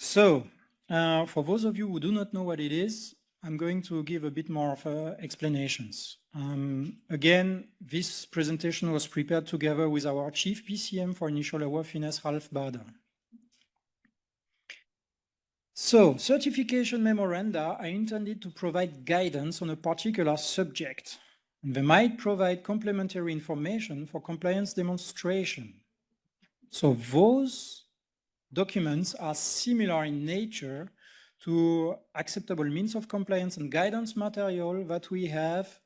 So, for those of you who do not know what it is, I'm going to give a bit more of explanations. Again, this presentation was prepared together with our Chief PCM for Initial Airworthiness, Ralf Bader. So, certification memoranda are intended to provide guidance on a particular subject. And they might provide complementary information for compliance demonstration. So those documents are similar in nature to acceptable means of compliance and guidance material that we have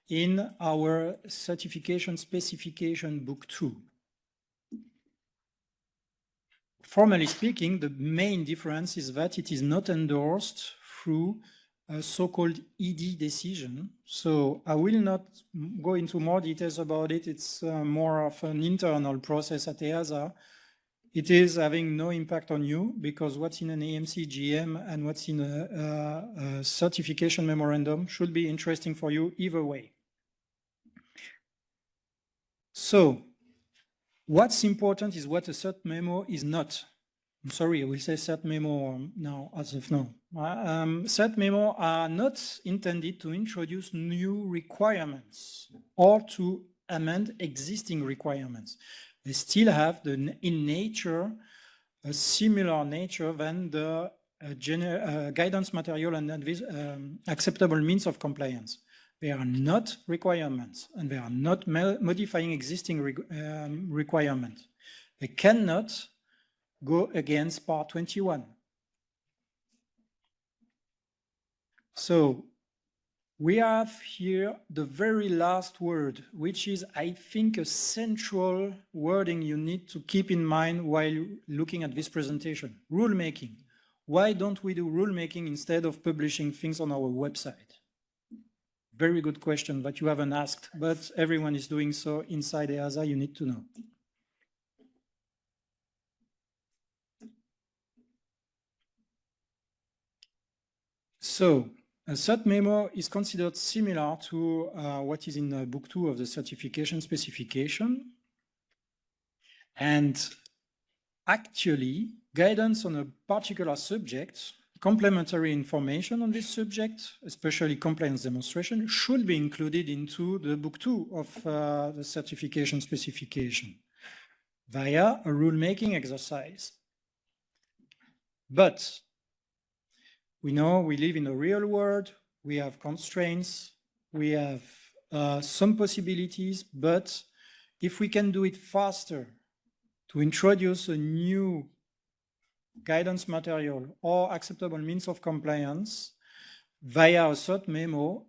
in our certification specification book 2. Formally speaking, the main difference is that it is not endorsed through a so-called ED decision. So I will not go into more details about it. It's more of an internal process at EASA. It is having no impact on you because what's in an AMC GM and what's in a certification memorandum should be interesting for you either way. So what's important is what a cert memo is not. I'm sorry, I will say cert memo now as of now. Cert memo are not intended to introduce new requirements or to amend existing requirements. They still have in nature a similar nature than the guidance material and acceptable means of compliance. They are not requirements and they are not modifying existing requirements. They cannot go against part 21. So we have here the very last word, which is, I think, a central wording you need to keep in mind while looking at this presentation. Rulemaking. Why don't we do rulemaking instead of publishing things on our website? Very good question that you haven't asked, but everyone is doing so inside EASA, you need to know. So, a cert memo is considered similar to what is in book 2 of the certification specification. And actually, guidance on a particular subject, complementary information on this subject, especially compliance demonstration, should be included into the book 2 of the certification specification via a rulemaking exercise. But we know we live in the real world, we have constraints, we have some possibilities, but if we can do it faster to introduce a new guidance material or acceptable means of compliance via a cert memo,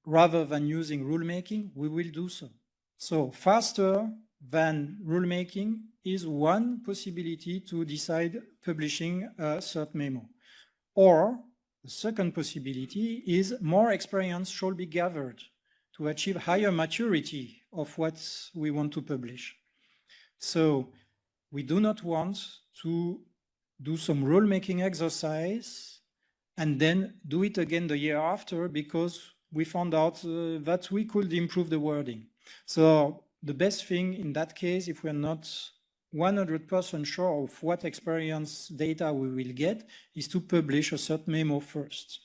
rather than using rulemaking, we will do so. So faster than rulemaking is one possibility to decide publishing a cert memo. Or the second possibility is more experience should be gathered to achieve higher maturity of what we want to publish. So we do not want to do some rulemaking exercise and then do it again the year after because we found out that we could improve the wording. So the best thing in that case, if we're not 100% sure of what experience data we will get, is to publish a cert memo first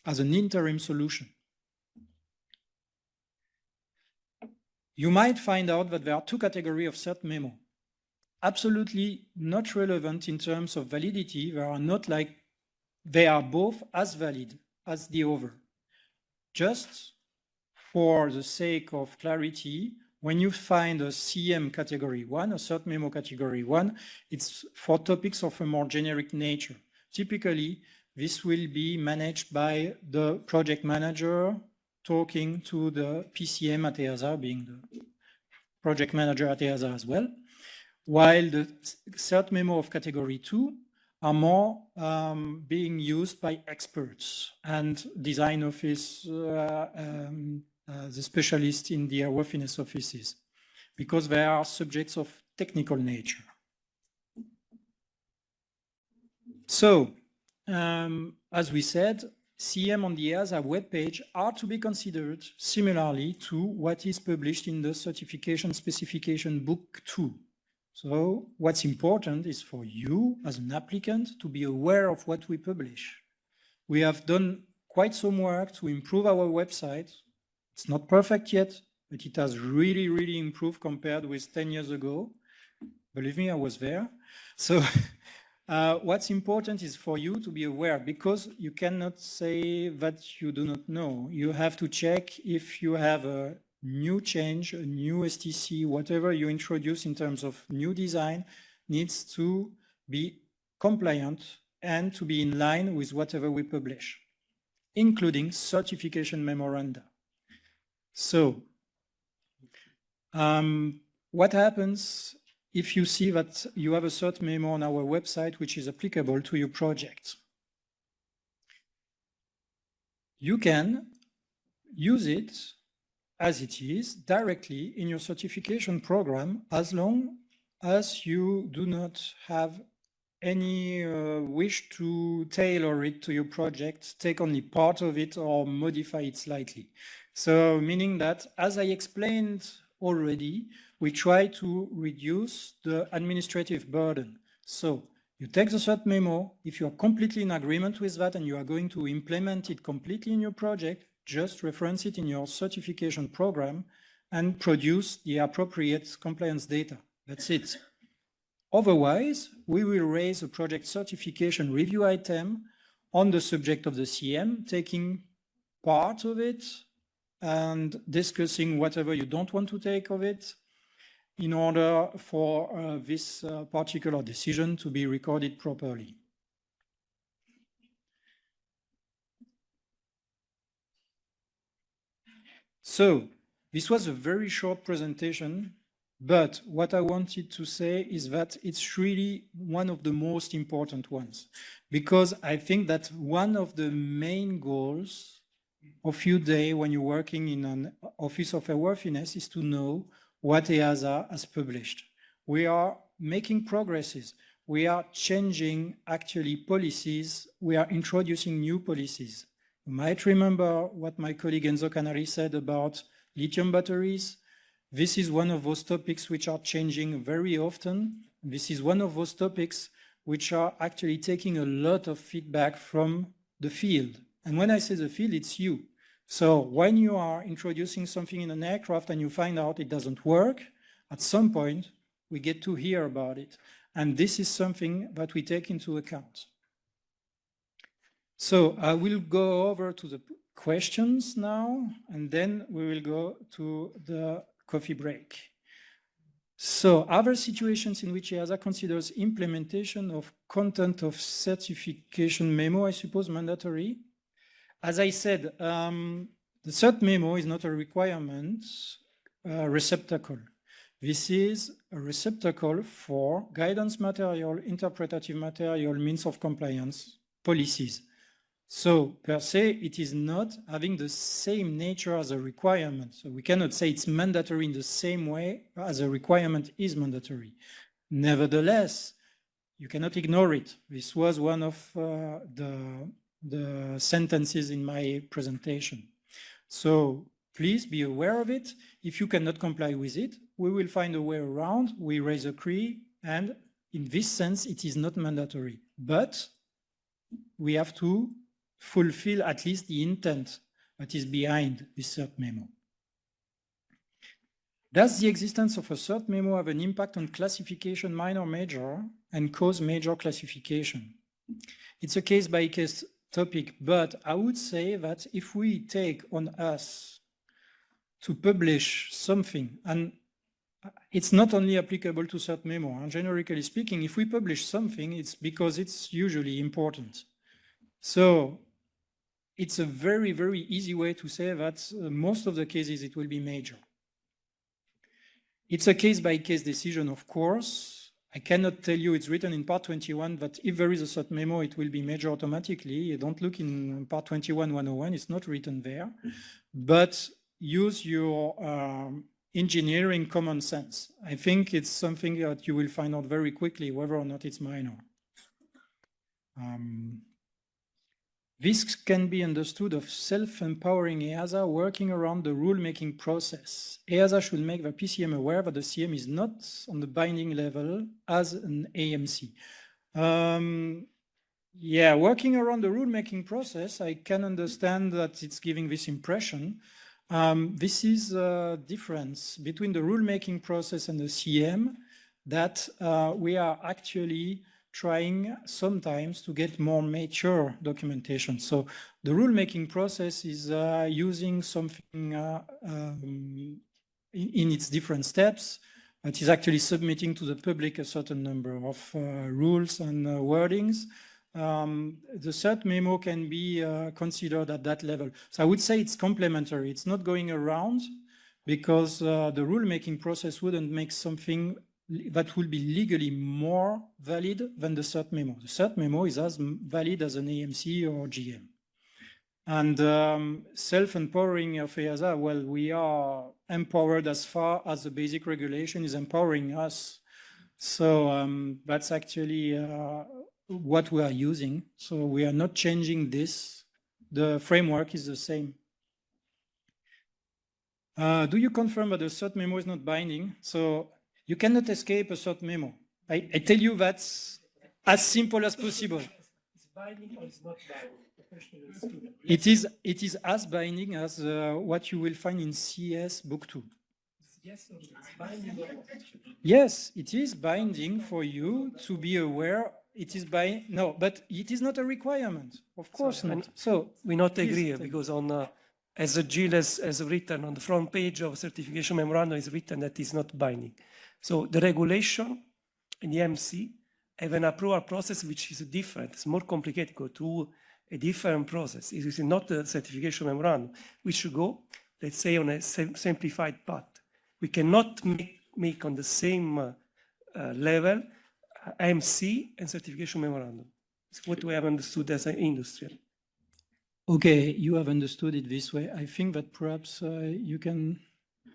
as an interim solution. You might find out that there are two categories of cert memo. Absolutely not relevant in terms of validity. They are both as valid as the other. Just for the sake of clarity, when you find a CM category 1, a cert memo category 1, it's for topics of a more generic nature. Typically, this will be managed by the project manager talking to the PCM at EASA, being the project manager at EASA as well, while the cert memo of category 2 are more being used by experts and design office, the specialists in the airworthiness offices, because they are subjects of technical nature. So, as we said, CM on the EASA webpage are to be considered similarly to what is published in the certification specification book 2. So what's important is for you as an applicant to be aware of what we publish. We have done quite some work to improve our website. It's not perfect yet, but it has really, really improved compared with 10 years ago. Believe me, I was there. So what's important is for you to be aware, because you cannot say that you do not know. You have to check if you have a new change, a new STC, whatever you introduce in terms of new design needs to be compliant and to be in line with whatever we publish, including certification memoranda. So what happens if you see that you have a cert memo on our website which is applicable to your project? You can use it as it is directly in your certification program, as long as you do not have any wish to tailor it to your project, take only part of it or modify it slightly. So meaning that, as I explained already, we try to reduce the administrative burden. So you take the cert memo, if you are completely in agreement with that and you are going to implement it completely in your project, just reference it in your certification program and produce the appropriate compliance data. That's it. Otherwise, we will raise a project certification review item on the subject of the CM, taking part of it and discussing whatever you don't want to take of it in order for this particular decision to be recorded properly. So this was a very short presentation, but what I wanted to say is that it's really one of the most important ones, because I think that one of the main goals of your day when you're working in an office of airworthiness is to know what EASA has published. We are making progresses. We are changing actually policies. We are introducing new policies. You might remember what my colleague Enzo Canari said about lithium batteries. This is one of those topics which are changing very often. This is one of those topics which are actually taking a lot of feedback from the field. And when I say the field, it's you. So when you are introducing something in an aircraft and you find out it doesn't work, at some point we get to hear about it. And this is something that we take into account. So I will go over to the questions now, and then we will go to the coffee break. So other situations in which EASA considers implementation of content of certification memo, I suppose, mandatory. As I said, the cert memo is not a requirement receptacle. This is a receptacle for guidance material, interpretative material, means of compliance, policies. So per se, it is not having the same nature as a requirement. So we cannot say it's mandatory in the same way as a requirement is mandatory. Nevertheless, you cannot ignore it. This was one of the sentences in my presentation. So please be aware of it. If you cannot comply with it, we will find a way around. We raise a query, and in this sense, it is not mandatory. But we have to fulfill at least the intent that is behind this cert memo. Does the existence of a cert memo have an impact on classification minor major and cause major classification? It's a case-by-case topic, but I would say that if we take on us to publish something, and it's not only applicable to cert memo, and generically speaking, if we publish something, it's because it's usually important. So it's a very, very easy way to say that most of the cases it will be major. It's a case-by-case decision, of course. I cannot tell you it's written in part 21 that if there is a cert memo, it will be major automatically. You don't look in part 21, 101, it's not written there. But use your engineering common sense. I think it's something that you will find out very quickly, whether or not it's minor. This can be understood of self-empowering EASA working around the rulemaking process. EASA should make the PCM aware that the CM is not on the binding level as an AMC. Yeah, working around the rulemaking process, I can understand that it's giving this impression. This is a difference between the rulemaking process and the CM that we are actually trying sometimes to get more mature documentation. So the rulemaking process is using something in its different steps. It is actually submitting to the public a certain number of rules and wordings. The cert memo can be considered at that level. So I would say it's complementary. It's not going around because the rulemaking process wouldn't make something that will be legally more valid than the cert memo. The cert memo is as valid as an AMC or GM. And self-empowering of EASA, well, we are empowered as far as the basic regulation is empowering us. So that's actually what we are using. So we are not changing this. The framework is the same. Do you confirm that the cert memo is not binding? So you cannot escape a cert memo. I tell you that's as simple as possible. It's binding or it's not binding? It is as binding as what you will find in CS Book 2. Yes, it's binding. Yes, it is binding for you to be aware. It is by no, but it is not a requirement. Of course not. So we not agree because on as Gilles has written on the front page of certification memorandum is written that it's not binding. So the regulation and the MC have an approval process which is different. It's more complicated. Go to a different process. It is not the certification memorandum. We should go, let's say, on a simplified path. We cannot make on the same level MC and certification memorandum. It's what we have understood as an industry. Okay, you have understood it this way. I think that perhaps you can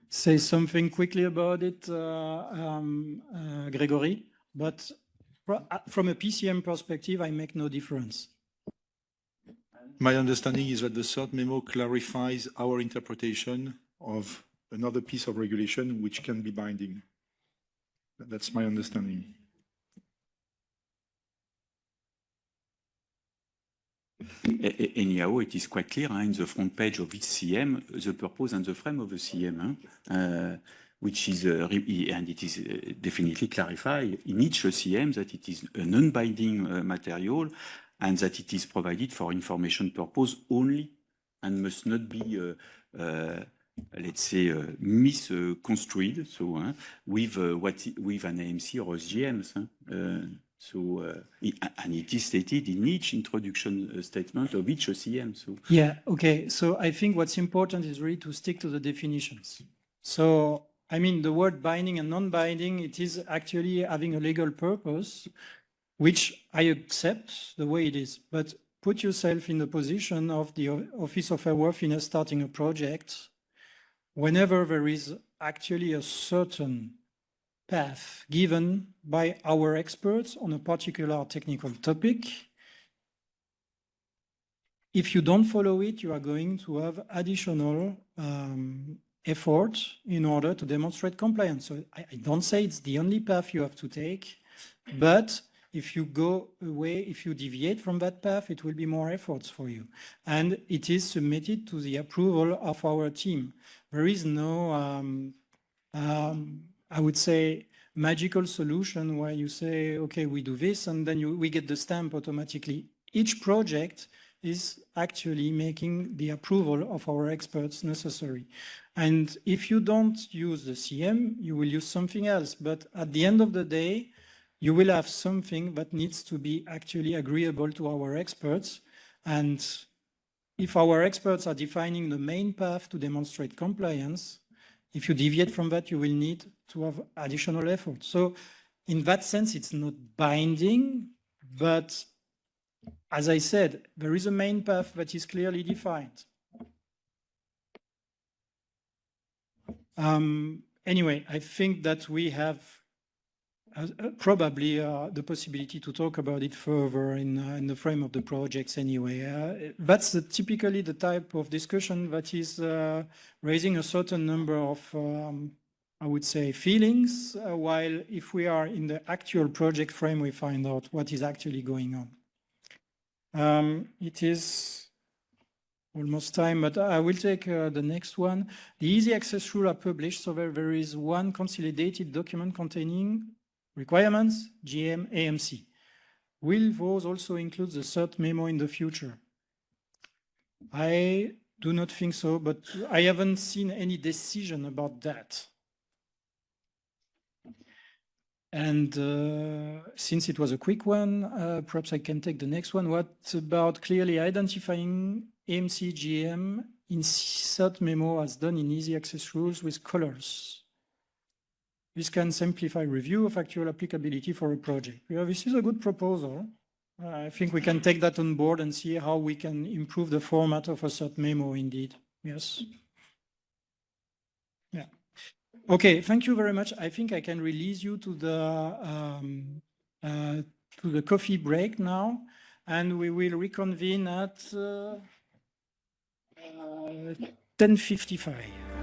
say something quickly about it, Gregory, but from a PCM perspective, I make no difference. My understanding is that the cert memo clarifies our interpretation of another piece of regulation which can be binding. That's my understanding. Anyhow, it is quite clear in the front page of each CM, the purpose and the frame of the CM, which is, and it is definitely clarified in each CM that it is a non-binding material and that it is provided for information purpose only and must not be, let's say, misconstrued. So with an AMC or a GM. And it is stated in each introduction statement of each CM. So yeah, okay. So I think what's important is really to stick to the definitions. So I mean, the word binding and non-binding, it is actually having a legal purpose, which I accept the way it is. But put yourself in the position of the Office of Airworthiness starting a project. Whenever there is actually a certain path given by our experts on a particular technical topic, if you don't follow it, you are going to have additional effort in order to demonstrate compliance. So I don't say it's the only path you have to take, but if you go away, if you deviate from that path, it will be more efforts for you. And it is submitted to the approval of our team. There is no, I would say, magical solution where you say, okay, we do this, and then we get the stamp automatically. Each project is actually making the approval of our experts necessary. And if you don't use the CM, you will use something else. But at the end of the day, you will have something that needs to be actually agreeable to our experts. And if our experts are defining the main path to demonstrate compliance, if you deviate from that, you will need to have additional effort. So in that sense, it's not binding, but as I said, there is a main path that is clearly defined. Anyway, I think that we have probably the possibility to talk about it further in the frame of the projects anyway. That's typically the type of discussion that is raising a certain number of, I would say, feelings, while if we are in the actual project frame, we find out what is actually going on. It is almost time, but I will take the next one. The easy access rules are published, so there is one consolidated document containing requirements, GM, AMC. Will those also include the cert memo in the future? I do not think so, but I haven't seen any decision about that. And since it was a quick one, perhaps I can take the next one. What about clearly identifying AMC GM in cert memo as done in easy access rules with colors? This can simplify review of actual applicability for a project. Yeah, this is a good proposal. I think we can take that on board and see how we can improve the format of a cert memo indeed. Yes. Yeah. Okay, thank you very much. I think I can release you to the coffee break now, and we will reconvene at 10:55.